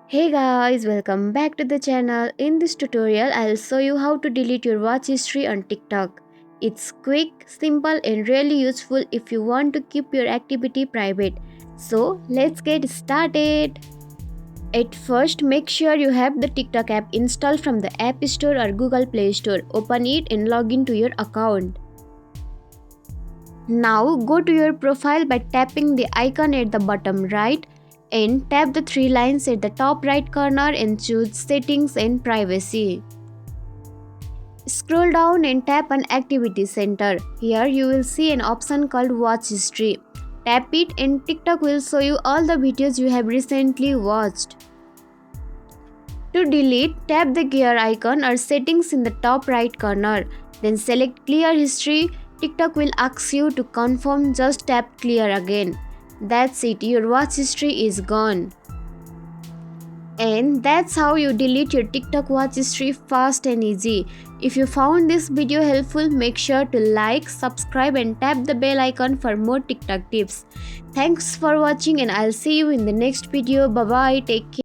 Hey guys, welcome back to the channel. In this tutorial, I'll show you how to delete your watch history on TikTok. It's quick, simple and really useful if you want to keep your activity private. So, let's get started. At first, make sure you have the TikTok app installed from the App Store or Google Play Store. Open it and log into your account. Now, go to your profile by tapping the icon at the bottom right and tap the three lines at the top right corner and choose Settings and Privacy. Scroll down and tap on Activity Center. Here you will see an option called Watch History. Tap it and TikTok will show you all the videos you have recently watched. To delete, tap the gear icon or settings in the top right corner. Then select Clear History. TikTok will ask you to confirm, just tap Clear again. That's it, your watch history is gone. And that's how you delete your TikTok watch history fast and easy. If you found this video helpful, make sure to like, subscribe and tap the bell icon for more TikTok tips. Thanks for watching and I'll see you in the next video. Bye bye, take care.